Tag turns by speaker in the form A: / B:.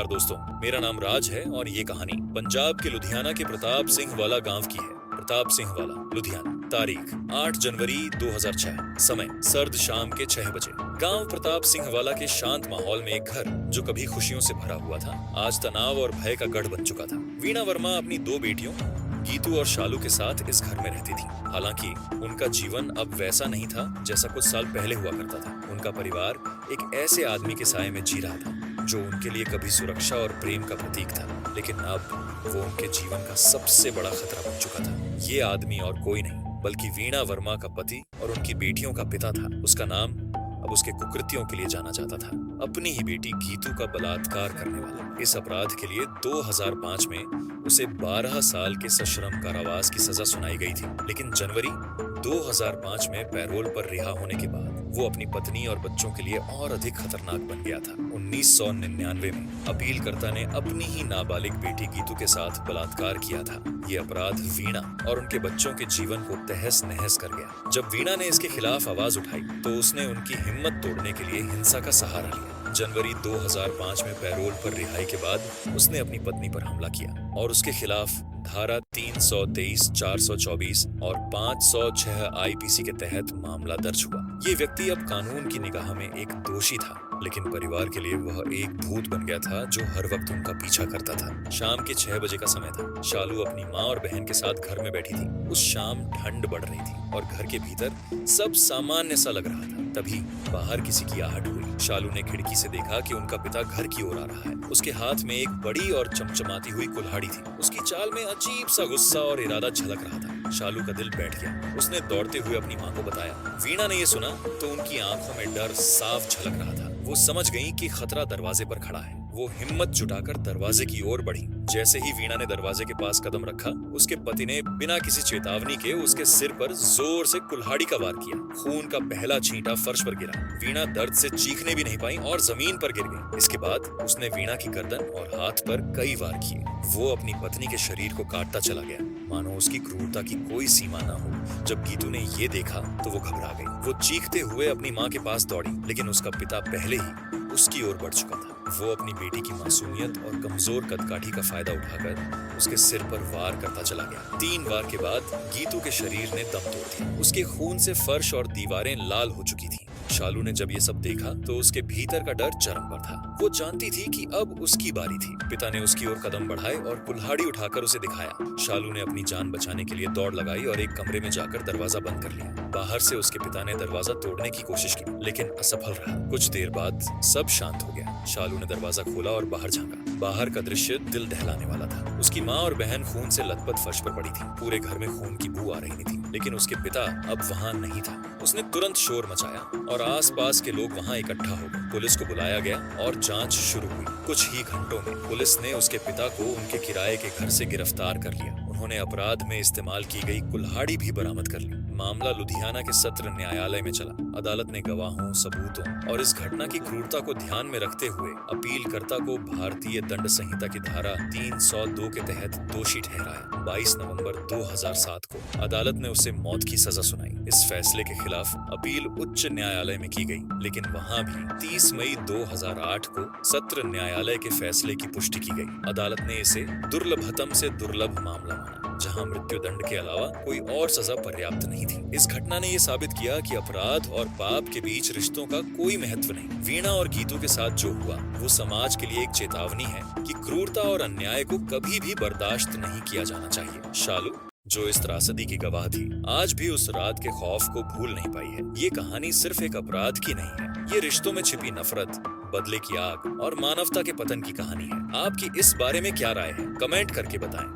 A: नमस्कार दोस्तों, मेरा नाम राज है और ये कहानी पंजाब के लुधियाना के प्रताप सिंह वाला गांव की है। प्रताप सिंह वाला, लुधियाना। तारीख 8 जनवरी 2006। समय सर्द शाम के 6 बजे। गांव प्रताप सिंह वाला के शांत माहौल में एक घर जो कभी खुशियों से भरा हुआ था, आज तनाव और भय का गढ़ बन चुका था। वीणा वर्मा अपनी 2 बेटियों गीतू और शालू के साथ इस घर में रहती थी। हालांकि उनका जीवन अब वैसा नहीं था जैसा कुछ साल पहले हुआ करता था। उनका परिवार एक ऐसे आदमी के साए में जी रहा था जो उनके लिए कभी सुरक्षा और प्रेम का प्रतीक था, लेकिन अब वो उनके जीवन का सबसे बड़ा खतरा बन चुका था। ये आदमी और कोई नहीं बल्कि वीणा वर्मा का पति और उनकी बेटियों का पिता था। उसका नाम अब उसके कुकृत्यों के लिए जाना जाता था। अपनी ही बेटी गीतू का बलात्कार करने वाला। इस अपराध के लिए 2005 में उसे 12 साल के सश्रम कारावास की सजा सुनाई गई थी, लेकिन जनवरी 2005 में पैरोल पर रिहा होने के बाद वो अपनी पत्नी और बच्चों के लिए और अधिक खतरनाक बन गया था। 1999 में अपीलकर्ता ने अपनी ही नाबालिग बेटी गीतू के साथ बलात्कार किया था। ये अपराध वीणा और उनके बच्चों के जीवन को तहस नहस कर गया। जब वीणा ने इसके खिलाफ आवाज उठाई तो उसने उनकी हिम्मत तोड़ने के लिए हिंसा का सहारा लिया। जनवरी 2005 में पैरोल पर रिहाई के बाद उसने अपनी पत्नी पर हमला किया और उसके खिलाफ धारा 323, 424 और 506 आईपीसी के तहत मामला दर्ज हुआ। ये व्यक्ति अब कानून की निगाह में एक दोषी था, लेकिन परिवार के लिए वह एक भूत बन गया था जो हर वक्त उनका पीछा करता था। शाम के 6 बजे का समय था। शालू अपनी माँ और बहन के साथ घर में बैठी थी। उस शाम ठंड बढ़ रही थी और घर के भीतर सब सामान्य सा लग रहा था। तभी बाहर किसी की आहट हुई। शालू ने खिड़की से देखा कि उनका पिता घर की ओर आ रहा है। उसके हाथ में एक बड़ी और चमचमाती हुई कुल्हाड़ी थी। उसकी चाल में अजीब सा गुस्सा और इरादा झलक रहा था। शालू का दिल बैठ गया। उसने दौड़ते हुए अपनी माँ को बताया। वीणा ने ये सुना तो उनकी आंखों में डर साफ झलक रहा था। वो समझ गई कि खतरा दरवाजे पर खड़ा है। वो हिम्मत जुटाकर दरवाजे की ओर बढ़ी। जैसे ही वीणा ने दरवाजे के पास कदम रखा, उसके पति ने बिना किसी चेतावनी के उसके सिर पर जोर से कुल्हाड़ी का वार किया। खून का पहला छींटा फर्श पर गिरा। वीणा दर्द से चीखने भी नहीं पाई और जमीन पर गिर गई। इसके बाद उसने वीणा की गर्दन और हाथ पर कई वार किए। वो अपनी पत्नी के शरीर को काटता चला गया, मानो उसकी क्रूरता की कोई सीमा न हो। जब गीतू ने ये देखा तो वो घबरा गई। वो चीखते हुए अपनी माँ के पास दौड़ी, लेकिन उसका पिता पहले ही उसकी ओर बढ़ चुका था। वो अपनी बेटी की मासूमियत और कमजोर कदकाठी का फायदा उठाकर उसके सिर पर वार करता चला गया। 3 वार के बाद गीतू के शरीर ने दम तोड़ दिया। उसके खून से फर्श और दीवारें लाल हो चुकी थी। शालू ने जब ये सब देखा तो उसके भीतर का डर चरम पर था। वो जानती थी कि अब उसकी बारी थी। पिता ने उसकी ओर कदम बढ़ाए और कुल्हाड़ी उठाकर उसे दिखाया। शालू ने अपनी जान बचाने के लिए दौड़ लगाई और एक कमरे में जाकर दरवाजा बंद कर लिया। बाहर से उसके पिता ने दरवाजा तोड़ने की कोशिश की, लेकिन असफल रहा। कुछ देर बाद सब शांत हो गया। शालू ने दरवाजा खोला और बाहर झांका। बाहर का दृश्य दिल दहलाने वाला था। उसकी माँ और बहन खून से लथपथ फर्श पर पड़ी थी। पूरे घर में खून की बू आ रही थी, लेकिन उसके पिता अब वहाँ नहीं था। उसने तुरंत शोर मचाया और आसपास के लोग वहाँ इकट्ठा हो गए। पुलिस को बुलाया गया और जांच शुरू हुई। कुछ ही घंटों में पुलिस ने उसके पिता को उनके किराए के घर से गिरफ्तार कर लिया। उन्होंने अपराध में इस्तेमाल की गई कुल्हाड़ी भी बरामद कर ली। मामला लुधियाना के सत्र न्यायालय में चला। अदालत ने गवाहों, सबूतों और इस घटना की क्रूरता को ध्यान में रखते हुए अपीलकर्ता को भारतीय दंड संहिता की धारा 302 के तहत दोषी ठहराया। 22 नवंबर 2007 को अदालत ने उसे मौत की सजा सुनाई। इस फैसले के खिलाफ अपील उच्च न्यायालय में की गई, लेकिन वहां भी 30 मई 2008 को सत्र न्यायालय के फैसले की पुष्टि की गई। अदालत ने इसे दुर्लभतम से दुर्लभ मामला माना, जहां मृत्यु दंड के अलावा कोई और सजा पर्याप्त नहीं थी। इस घटना ने यह साबित किया कि अपराध और पाप के बीच रिश्तों का कोई महत्व नहीं। वीणा और गीतू के साथ जो हुआ वो समाज के लिए एक चेतावनी है कि क्रूरता और अन्याय को कभी भी बर्दाश्त नहीं किया जाना चाहिए। शालू, जो इस त्रासदी की गवाह थी, आज भी उस रात के खौफ को भूल नहीं पाई है। ये कहानी सिर्फ एक अपराध की नहीं है, ये रिश्तों में छिपी नफरत, बदले की आग और मानवता के पतन की कहानी है। आपकी इस बारे में क्या राय है? कमेंट करके बताएं।